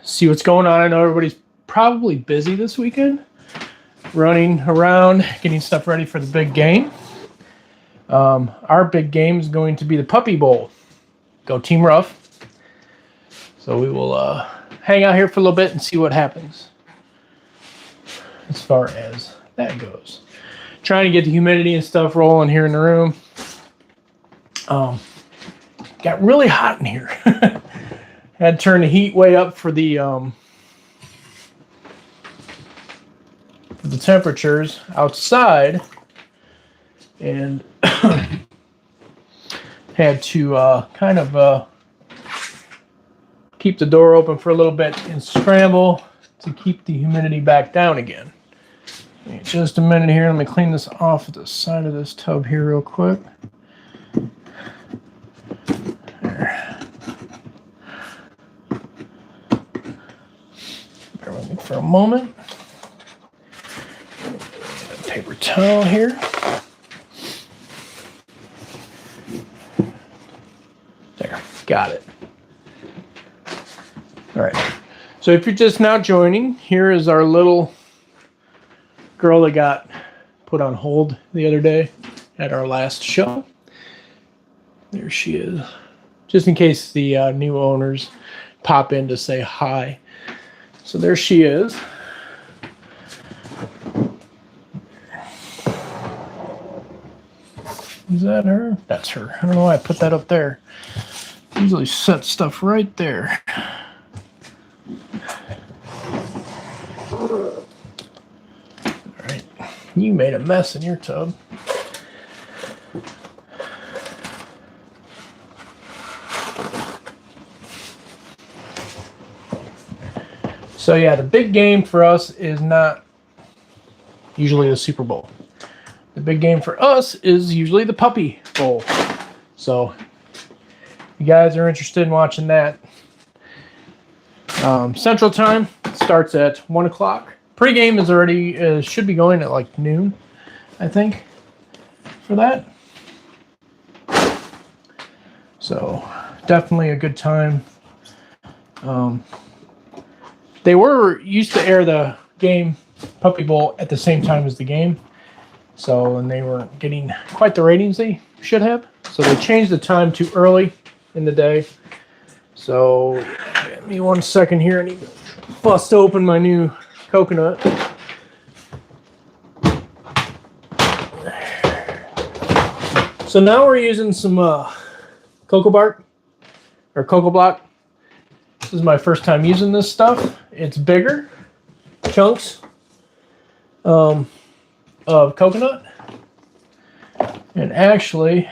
see what's going on. I know everybody's probably busy this weekend, running around, getting stuff ready for the big game. Our big game is going to be the Puppy Bowl. Go Team Rough. So we will hang out here for a little bit and see what happens as far as that goes. Trying to get the humidity and stuff rolling here in the room. Got really hot in here. Had to turn the heat way up for the temperatures outside, and had to kind of keep the door open for a little bit and scramble to keep the humidity back down again. Just a minute here. Let me clean this off the side of this tub here real quick. There. Bear with me for a moment. Paper towel here. There, got it. All right. So if you're just now joining, here is our little girl that got put on hold the other day at our last show. There she is. Just in case the new owners pop in to say hi. So there she is. Is that her? That's her. I don't know why I put that up there. Usually set stuff right there. Alright. You made a mess in your tub. So yeah, the big game for us is not usually the Super Bowl. The big game for us is usually the Puppy Bowl. So if you guys are interested in watching that, Central Time starts at 1 o'clock. Pre-game is already should be going at like noon, I think, for that. So definitely a good time. They were used to air the game Puppy Bowl at the same time as the game. So, and they weren't getting quite the ratings they should have. So they changed the time too early in the day. So, give me 1 second here. I need to bust open my new coconut. So now we're using some cocoa bark or cocoa block. This is my first time using this stuff. It's bigger chunks of coconut, and actually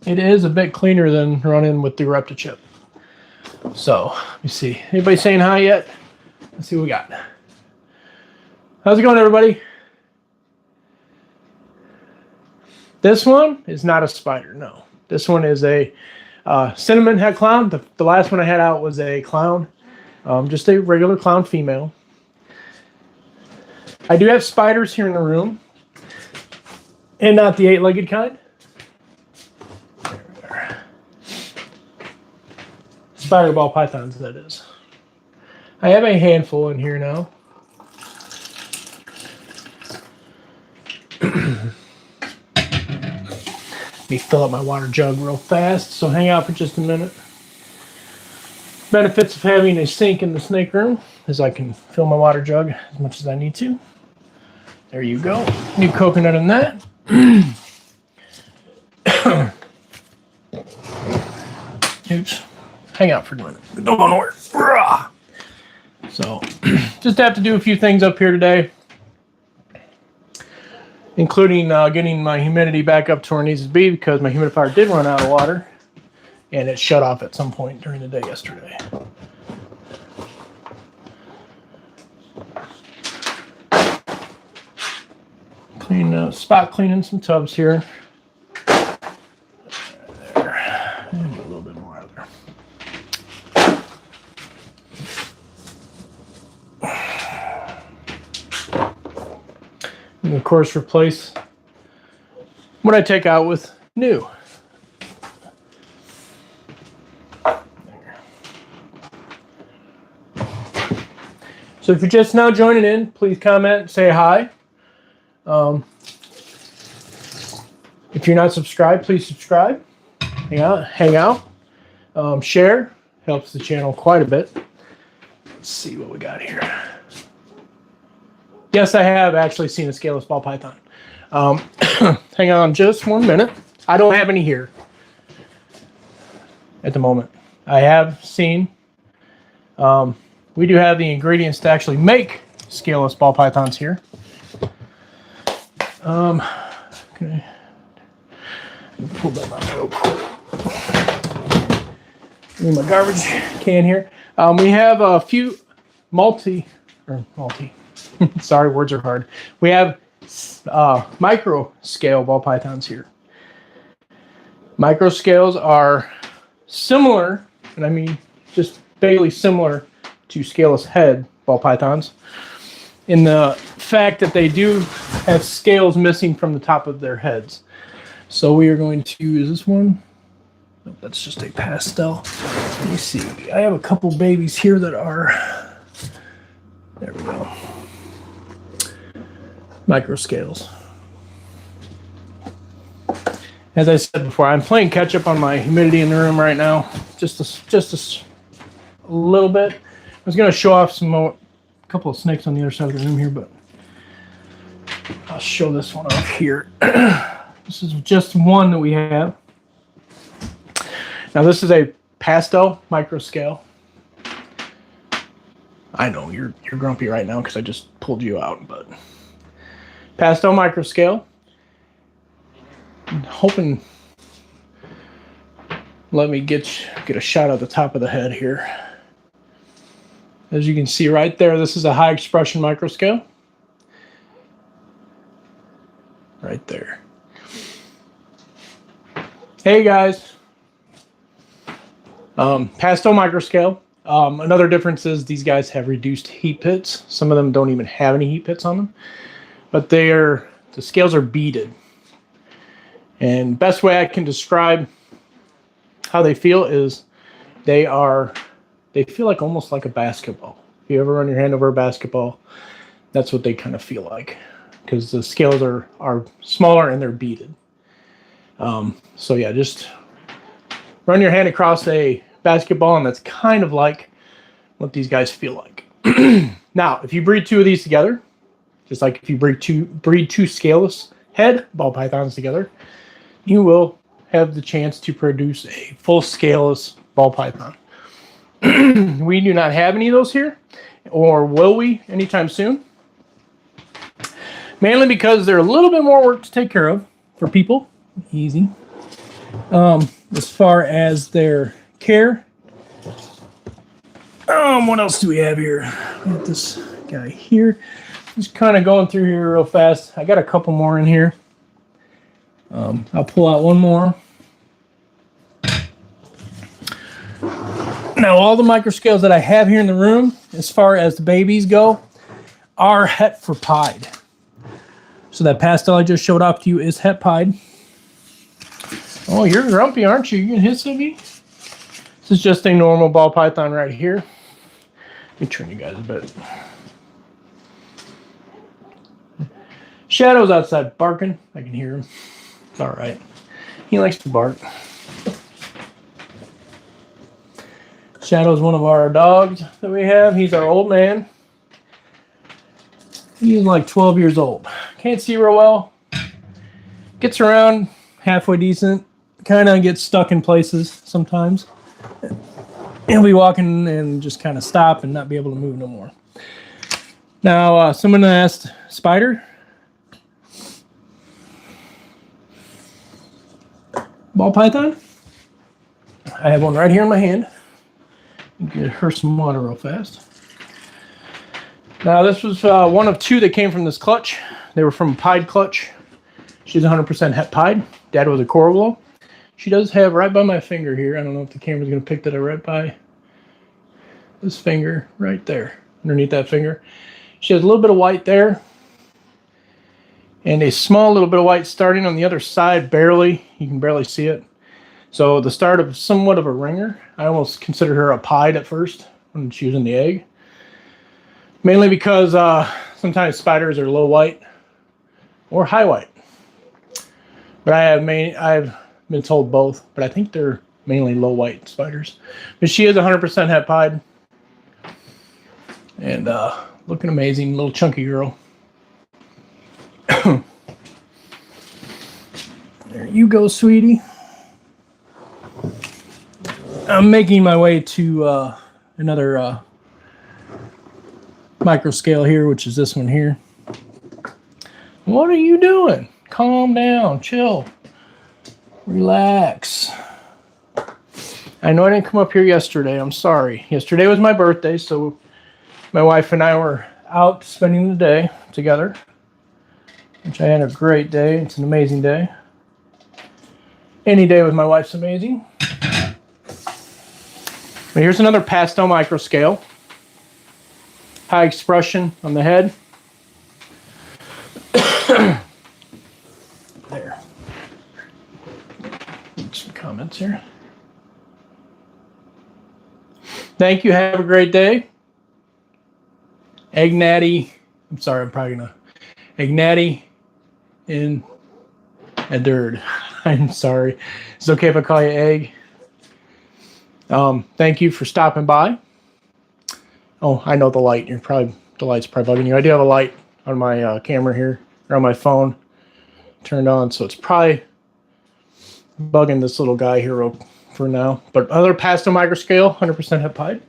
it is a bit cleaner than running with the Repta chip. So let me see. Anybody saying hi yet? Let's see what we got. How's it going, everybody? This one is not a spider. No, this one is a cinnamon head clown. The last one I had out was a clown, just a regular clown female. I do have spiders here in the room, and not the 8-legged kind. There. Spider ball pythons, that is. I have a handful in here now. Let me fill up my water jug real fast, so hang out for just a minute. Benefits of having a sink in the snake room is I can fill my water jug as much as I need to. There you go. New coconut in that. Oops. Hang out for a minute. Don't go nowhere. So, just have to do a few things up here today, including getting my humidity back up to where it needs to be, because my humidifier did run out of water and it shut off at some point during the day yesterday. Spot cleaning some tubs here. There. And a little bit more out there. And of course, replace what I take out with new. So if you're just now joining in, please comment, say hi. If you're not subscribed, please subscribe. Hang out. Share helps the channel quite a bit. Let's see what we got here. Yes, I have actually seen a scaleless ball python. Hang on just 1 minute. I don't have any here at the moment. I have seen. We do have the ingredients to actually make scaleless ball pythons here. Okay. Pull that out real quick. In my garbage can here. We have a few sorry, words are hard. We have micro scale ball pythons here. Micro scales are similar, and I mean just barely similar to scaleless head ball pythons in the fact that they do have scales missing from the top of their heads. So we are going to use this one. Oh, that's just a pastel. Let me see. I have a couple babies here that are, there we go, micro scales. As I said before, I'm playing catch up on my humidity in the room right now. Just a little bit. I was going to show off a couple of snakes on the other side of the room here, but I'll show this one off here. This is just one that we have. Now this is a pastel micro scale. I know you're grumpy right now because I just pulled you out, but pastel micro scale. I'm hoping, let me get a shot at the top of the head here. As you can see right there, this is a high expression micro scale. Right there. Hey guys. Pastel micro scale. Another difference is these guys have reduced heat pits. Some of them don't even have any heat pits on them, but the scales are beaded. And best way I can describe how they feel is they feel like almost like a basketball. If you ever run your hand over a basketball, that's what they kind of feel like, because the scales are smaller and they're beaded. So yeah, just run your hand across a basketball and that's kind of like what these guys feel like. Now, if you breed two of these together, just like if you breed two scaleless head ball pythons together, you will have the chance to produce a full scaleless ball python. We do not have any of those here, or will we anytime soon? Mainly because they're a little bit more work to take care of for people. Easy. As far as their care. What else do we have here? We got this guy here. Just kind of going through here real fast. I got a couple more in here. I'll pull out one more. Now, all the micro scales that I have here in the room, as far as the babies go, are het for pied. So that pastel I just showed off to you is het pied. Oh, you're grumpy, aren't you? You gonna hit somebody? This is just a normal ball python right here. Let me turn you guys a bit. Shadow's outside barking. I can hear him. It's all right. He likes to bark. Shadow's one of our dogs that we have. He's our old man. He's like 12 years old. Can't see real well. Gets around halfway decent. Kind of gets stuck in places sometimes. He'll be walking and just kind of stop and not be able to move no more. Now, someone asked, Spider? Ball python? I have one right here in my hand. Get her some water real fast. Now, this was one of two that came from this clutch. They were from a pied clutch. She's 100% het pied. Dad was a Corallo. She does have right by my finger here. I don't know if the camera's going to pick that up right by this finger right there, underneath that finger. She has a little bit of white there and a small little bit of white starting on the other side, barely. You can barely see it. So the start of somewhat of a ringer. I almost considered her a pied at first when she was in the egg. Mainly because sometimes spiders are low white or high white. But I've been told both, but I think they're mainly low white spiders. But she is 100% het pied. And looking amazing, little chunky girl. There you go, sweetie. I'm making my way to another micro scale here, which is this one here. What are you doing? Calm down, chill, relax. I know I didn't come up here yesterday. I'm sorry. Yesterday was my birthday, so my wife and I were out spending the day together, which I had a great day. It's an amazing day. Any day with my wife's amazing. But here's another pastel micro scale. High expression on the head. There. Some comments here. Thank you. Have a great day. Egg Natty. I'm sorry, I'm probably gonna. Egg Natty in a dirt. I'm sorry. It's okay if I call you Egg. Thank you for stopping by. Oh, I know the light. The light's probably bugging you. I do have a light on my camera here, or on my phone, turned on, so it's probably bugging this little guy here for now. But other pastel micro scale, 100% het pied.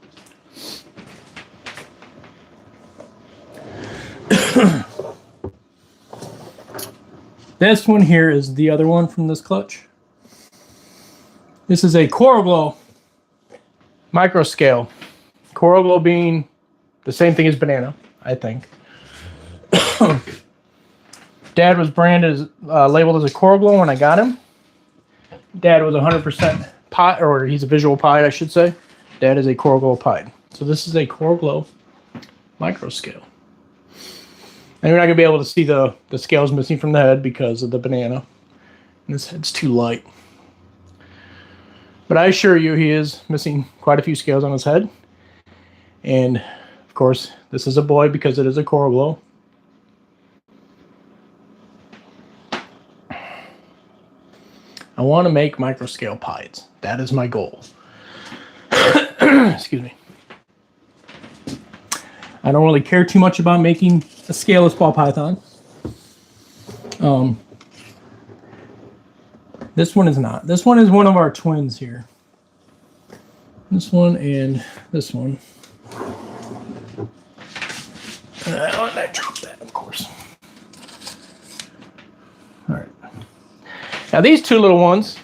This one here is the other one from this clutch. This is a Coral Glow micro scale. Coral Glow being the same thing as banana, I think. Dad was branded as labeled as a Coral Glow when I got him. Dad was 100% pied, or he's a visual pied, I should say. Dad is a Coral Glow pied. So this is a Coral Glow micro scale. And you're not going to be able to see the scales missing from the head because of the banana. And this head's too light. But I assure you, he is missing quite a few scales on his head. And, of course, this is a boy because it is a Coral Glow. I want to make micro scale pieds. That is my goal. Excuse me. I don't really care too much about making a scaleless ball python. This one is not. This one is one of our twins here. This one and this one. I dropped that, of course. All right. Now these two little ones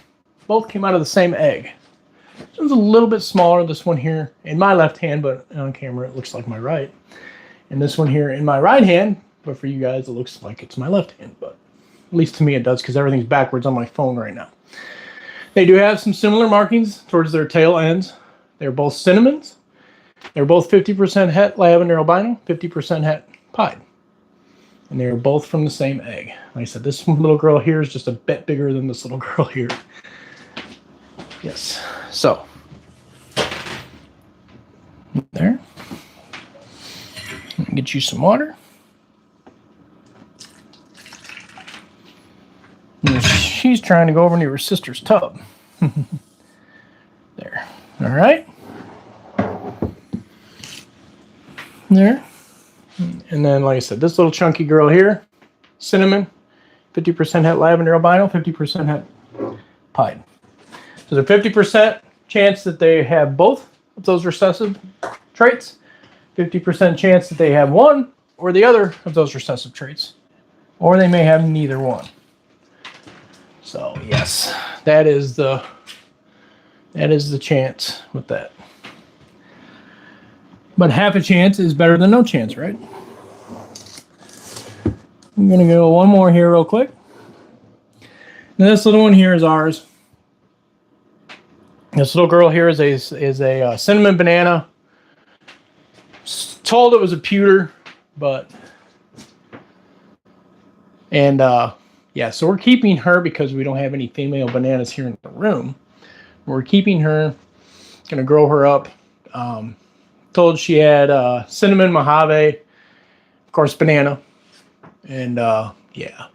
both came out of the same egg. This one's a little bit smaller, this one here in my left hand, but on camera it looks like my right. And this one here in my right hand, but for you guys it looks like it's my left hand, but at least to me it does because everything's backwards on my phone right now. They do have some similar markings towards their tail ends. They're both cinnamons. They're both 50% het lavender albino, 50% het pied. And they're both from the same egg. Like I said, this little girl here is just a bit bigger than this little girl here. Yes. So, there. Get you some water. And she's trying to go over into her sister's tub. There. All right. There. And then, like I said, this little chunky girl here, cinnamon, 50% het lavender albino, 50% het pied. So there's a 50% chance that they have both of those recessive traits, 50% chance that they have one or the other of those recessive traits, or they may have neither one. So yes, that is the chance with that. But half a chance is better than no chance, right? I'm gonna go one more here real quick. Now this little one here is ours. This little girl here is a cinnamon banana. Told it was a pewter, but yeah, so we're keeping her because we don't have any female bananas here in the room. We're keeping her, gonna grow her up. told she had cinnamon, Mojave, of course, banana. And yeah.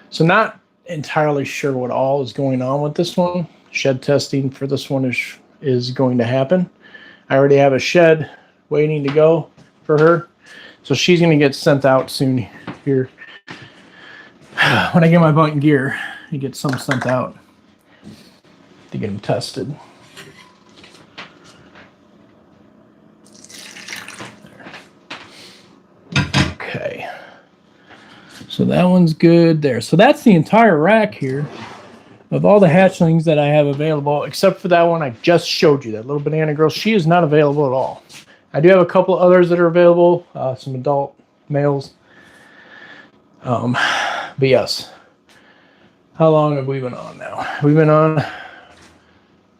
So not entirely sure what all is going on with this one. Shed testing for this one is going to happen. I already have a shed waiting to go for her. So she's going to get sent out soon here. When I get my butt in gear, I get some sent out to get them tested. Okay. So that one's good there. So that's the entire rack here of all the hatchlings that I have available, except for that one I just showed you, that little banana girl. She is not available at all. I do have a couple others that are available, some adult males. But yes. How long have we been on now? We've been on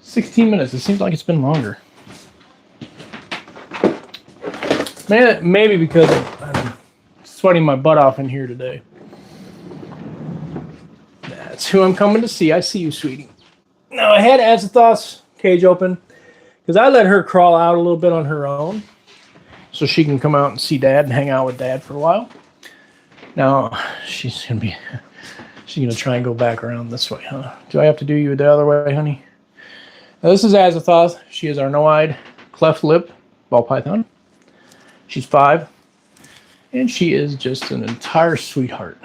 16 minutes. It seems like it's been longer. Maybe because I'm sweating my butt off in here today. That's who I'm coming to see. I see you, sweetie. Now, I had Azathoth's cage open because I let her crawl out a little bit on her own so she can come out and see Dad and hang out with Dad for a while. Now, she's going to try and go back around this way, huh? Do I have to do you the other way, honey? Now, this is Azathoth. She is our no-eyed cleft lip ball python. She's 5. And she is just an entire sweetheart.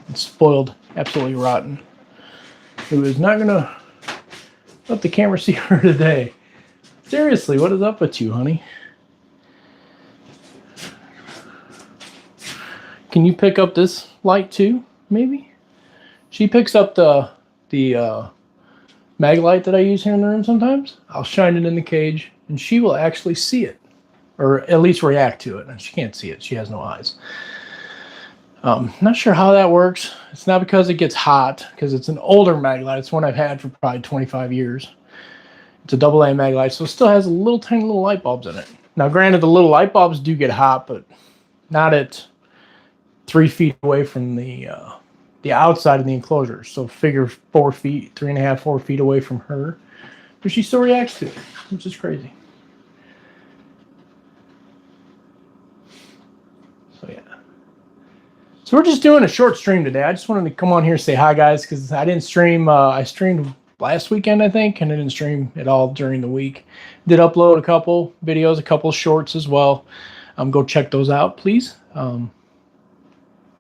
And spoiled, absolutely rotten. Who is not going to let the camera see her today. Seriously, what is up with you, honey? Can you pick up this light too, maybe? She picks up the mag light that I use here in the room sometimes. I'll shine it in the cage, and she will actually see it. Or at least react to it. And she can't see it. She has no eyes. Not sure how that works. It's not because it gets hot, because it's an older mag light. It's one I've had for probably 25 years. It's a AA mag light, so it still has little tiny little light bulbs in it. Now, granted, the little light bulbs do get hot, but not at 3 feet away from the outside of the enclosure. So figure 4 feet, 3.5, 4 feet away from her. But she still reacts to it, which is crazy. So yeah. So we're just doing a short stream today. I just wanted to come on here and say hi, guys, because I didn't stream. I streamed last weekend, I think, and I didn't stream at all during the week. Did upload a couple videos, a couple shorts as well. Go check those out, please.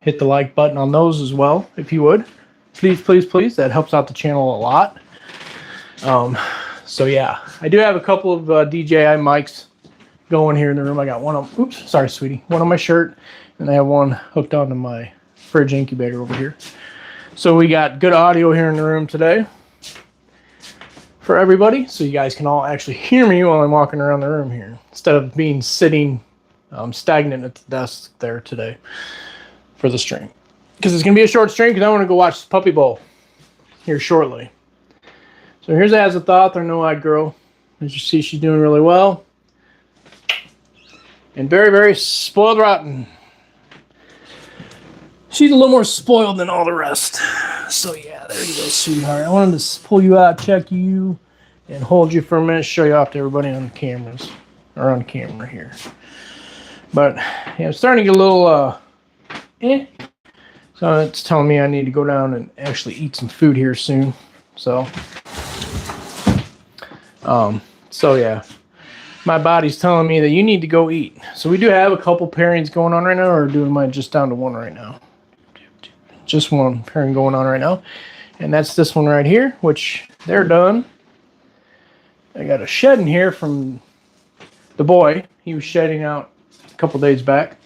Hit the like button on those as well, if you would. Please, please, please. That helps out the channel a lot. So yeah, I do have a couple of DJI mics going here in the room. I got one on, oops, sorry, sweetie. One on my shirt, and I have one hooked onto my fridge incubator over here. So we got good audio here in the room today for everybody, so you guys can all actually hear me while I'm walking around the room here, instead of being sitting stagnant at the desk there today for the stream. Because it's going to be a short stream, because I want to go watch Puppy Bowl here shortly. So here's Azathoth, our no-eyed girl. As you see, she's doing really well. And very, very spoiled rotten. She's a little more spoiled than all the rest. So yeah, there you go, sweetheart. I wanted to pull you out, check you, and hold you for a minute, show you off to everybody on the cameras, or on camera here. But yeah, I'm starting to get a little so it's telling me I need to go down and actually eat some food here soon. So yeah, my body's telling me that you need to go eat. So we do have a couple pairings going on right now, or am I just down to one right now? Just one pairing going on right now, and that's this one right here, which they're done. I got a shed in here from the boy. He was shedding out a couple days back,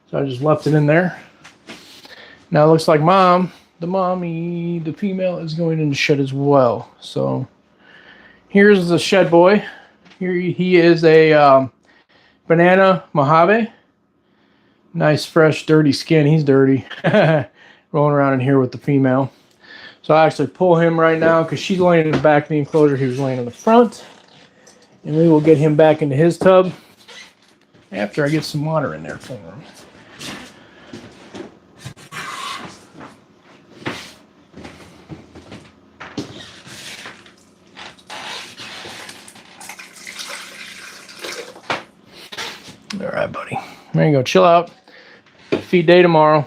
so I just left it in there. Now it looks like the female is going in the shed as well. So here's the shed boy. Here he is, a banana Mojave. Nice, fresh, dirty skin. He's dirty. Rolling around in here with the female. So I actually pull him right now because she's laying in the back of the enclosure. He was laying in the front. And we will get him back into his tub after I get some water in there for him. right, buddy. There you go. Chill out. Feed day tomorrow.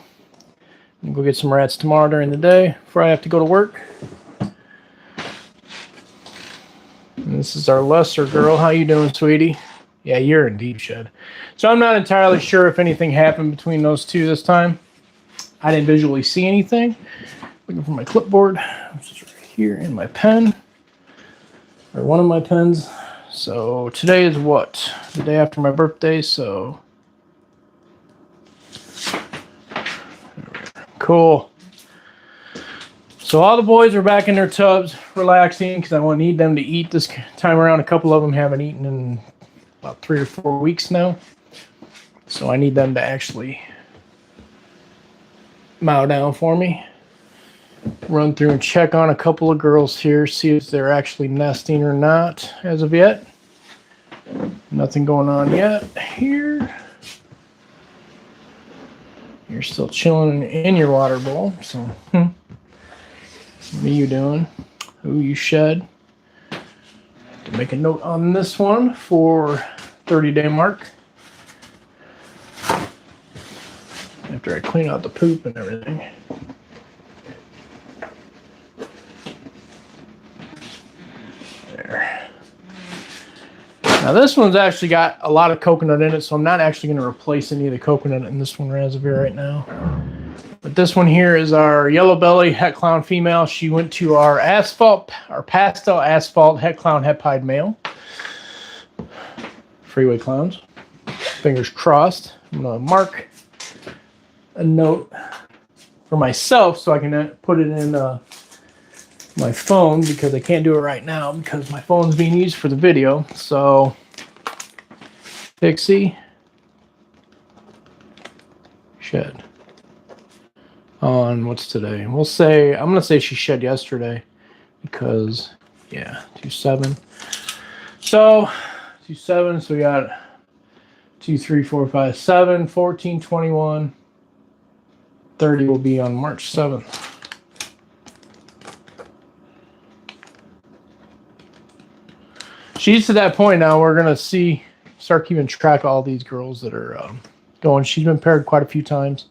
Go get some rats tomorrow during the day before I have to go to work. And this is our lesser girl. How you doing, sweetie? Yeah, you're in deep shed. So I'm not entirely sure if anything happened between those two this time. I didn't visually see anything. Looking for my clipboard. It's just right here in my pen. Or one of my pens. So today is what? The day after my birthday, so... Cool. So all the boys are back in their tubs, relaxing, because I won't need them to eat this time around. A couple of them haven't eaten in about 3 or 4 weeks now. So I need them to actually mow down for me. Run through and check on a couple of girls here, see if they're actually nesting or not as of yet. Nothing going on yet here. You're still chilling in your water bowl, so what are you doing? Ooh, you shed. To make a note on this one for 30-day mark. After I clean out the poop and everything. There. Now this one's actually got a lot of coconut in it, so I'm not actually going to replace any of the coconut in this one as of here right now. But this one here is our yellow belly het clown female. She went to our pastel asphalt het clown het pied male. Freeway clowns. Fingers crossed. I'm going to mark a note for myself so I can put it in my phone, because I can't do it right now because my phone's being used for the video. So Pixie shed on what's today? We'll say, I'm gonna say she shed yesterday because yeah, 2/7. So 2/7, so we got 2, 3, 4, 5, 7, 14, 21, 30 will be on March 7th. She's to that point now. We're gonna start keeping track of all these girls that are going. She's been paired quite a few times.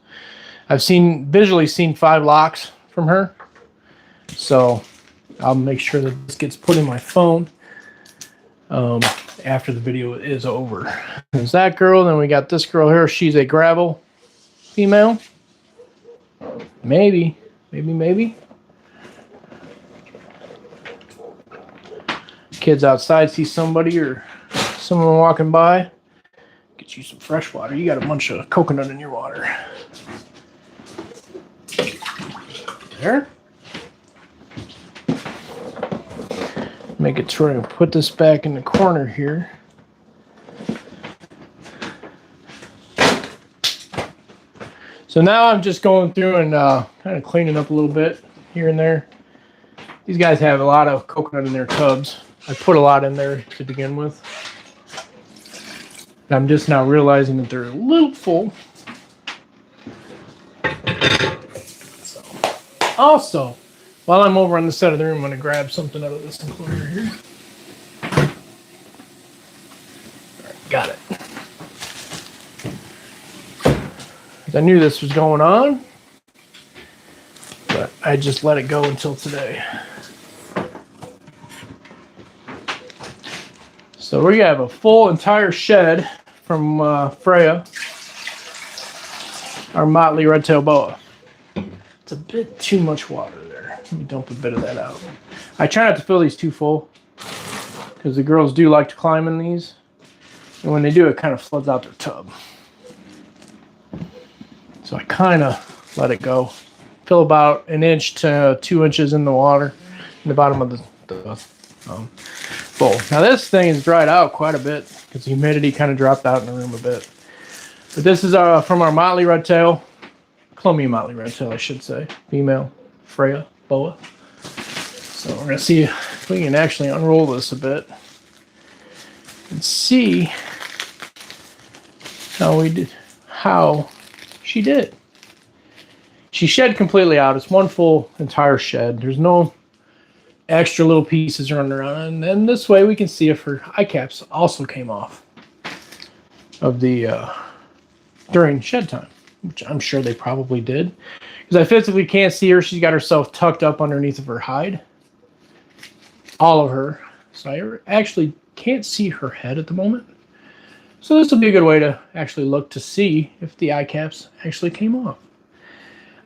I've visually seen 5 locks from her, so I'll make sure that this gets put in my phone after the video is over. There's that girl. Then we got this girl here. She's a gravel female. Maybe. Kids outside see somebody or someone walking by, get you some fresh water. You got a bunch of coconut in your water. There. Make it try and put this back in the corner here. So now I'm just going through and kind of cleaning up a little bit here and there. These guys have a lot of coconut in their tubs. I put a lot in there to begin with. I'm just now realizing that they're a little full. So, also, while I'm over on the side of the room, I'm going to grab something out of this enclosure here. All right, got it. I knew this was going on, but I just let it go until today. So we have a full entire shed from Freya, our motley red-tail boa. It's a bit too much water there. Let me dump a bit of that out. I try not to fill these too full because the girls do like to climb in these. And when they do, it kind of floods out their tub. So I kind of let it go. Fill about 1 inch to 2 inches in the water in the bottom of the bowl. Now this thing is dried out quite a bit because the humidity kind of dropped out in the room a bit. But this is from our motley redtail, Colombian motley redtail, I should say, female Freya boa. So we're gonna see if we can actually unroll this a bit and see how she did. She shed completely out. It's one full entire shed. There's no extra little pieces running around. And then this way we can see if her eye caps also came off. of the during shed time, which I'm sure they probably did, because I physically can't see her. She's got herself tucked up underneath of her hide, all of her, so I actually can't see her head at the moment. So this will be a good way to actually look to see if the eye caps actually came off.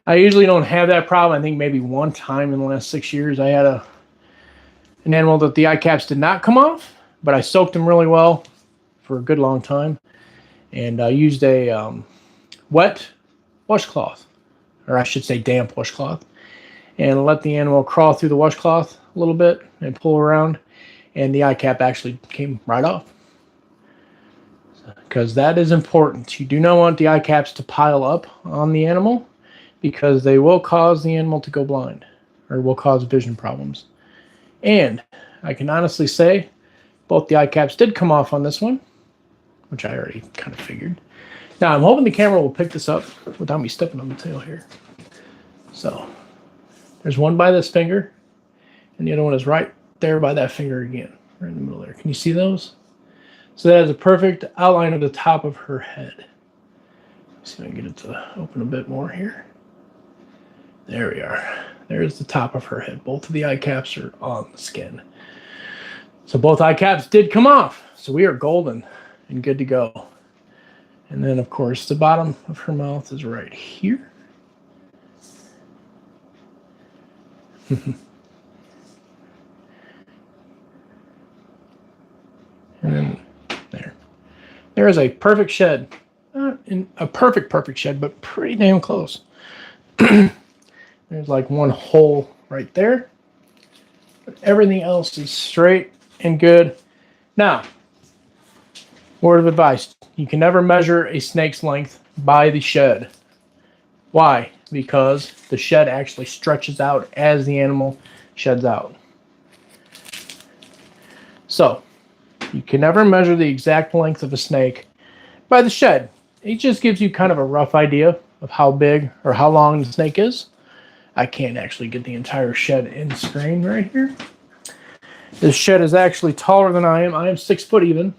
I usually don't have that problem. I think maybe one time in the last 6 years I had an animal that the eye caps did not come off, but I soaked them really well for a good long time, and I used a wet washcloth, or I should say damp washcloth, and let the animal crawl through the washcloth a little bit and pull around, and the eye cap actually came right off. Because that is important. You do not want the eye caps to pile up on the animal, because they will cause the animal to go blind, or will cause vision problems. And I can honestly say both the eye caps did come off on this one, which I already kind of figured. Now I'm hoping the camera will pick this up without me stepping on the tail here. So there's one by this finger, and the other one is right there by that finger again, right in the middle there. Can you see those? So that is a perfect outline of the top of her head. Let's see if I can get it to open a bit more here. There we are. There's the top of her head. Both of the eye caps are on the skin. So both eye caps did come off. So we are golden and good to go. And then, of course, the bottom of her mouth is right here. And then there. There is a perfect shed. Not in a perfect shed, but pretty damn close. There's like one hole right there. But everything else is straight and good. Now, word of advice. You can never measure a snake's length by the shed. Why? Because the shed actually stretches out as the animal sheds out. So, you can never measure the exact length of a snake by the shed. It just gives you kind of a rough idea of how big or how long the snake is. I can't actually get the entire shed in screen right here. This shed is actually taller than I am. I am 6 foot even.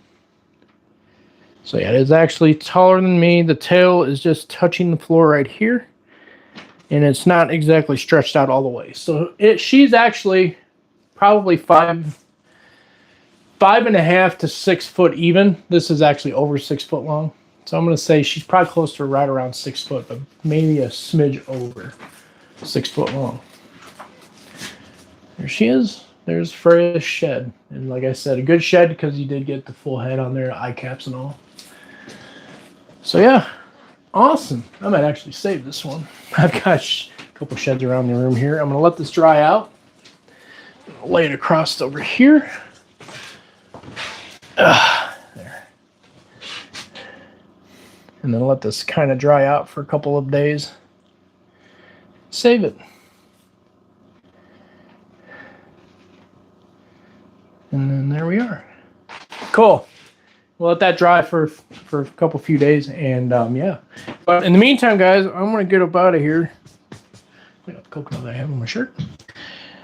So yeah, it is actually taller than me. The tail is just touching the floor right here. And it's not exactly stretched out all the way. So she's actually probably 5.5 to 6 foot even. This is actually over 6 foot long. So I'm going to say she's probably close to right around 6 foot, but maybe a smidge over 6 foot long. There she is. There's Freya's shed. And like I said, a good shed because you did get the full head on there, eye caps and all. So yeah, awesome. I might actually save this one. I've got a couple sheds around the room here. I'm going to let this dry out. Lay it across over here. There. And then let this kind of dry out for a couple of days. Save it. And then there we are. Cool. We'll let that dry for a few days, and yeah. But in the meantime, guys, I'm gonna get up out of here. I got the coconut that I have on my shirt.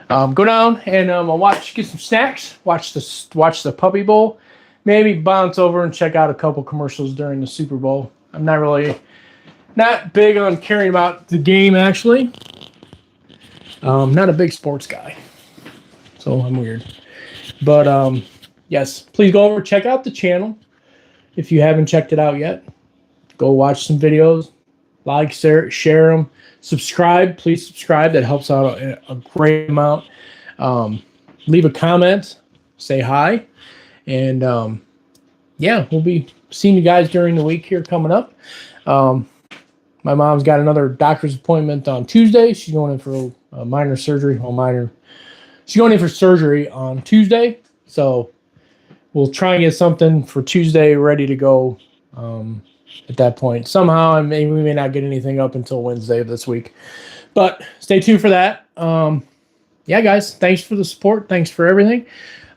Go down and I'll get some snacks. Watch the Puppy Bowl. Maybe bounce over and check out a couple commercials during the Super Bowl. I'm not big on caring about the game actually. Not a big sports guy, so I'm weird. But yes, please go over, check out the channel if you haven't checked it out yet. Go watch some videos, like, share them, subscribe. Please subscribe. That helps out a great amount. Leave a comment, say hi, and yeah, we'll be seeing you guys during the week here coming up. My mom's got another doctor's appointment on Tuesday. She's going in for a minor surgery. She's going in for surgery on Tuesday, so we'll try and get something for Tuesday ready to go at that point. Somehow, we may not get anything up until Wednesday of this week, but stay tuned for that. Yeah, guys, thanks for the support. Thanks for everything.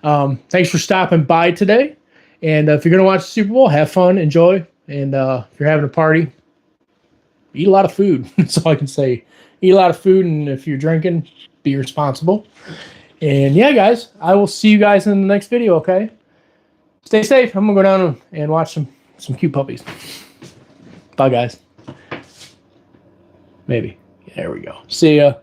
Thanks for stopping by today. And if you're going to watch the Super Bowl, have fun, enjoy. And if you're having a party, eat a lot of food. That's all I can say. Eat a lot of food, and if you're drinking, be responsible. And yeah, guys, I will see you guys in the next video, okay? Stay safe. I'm going to go down and watch some some cute puppies. Bye, guys. Maybe. There we go. See ya.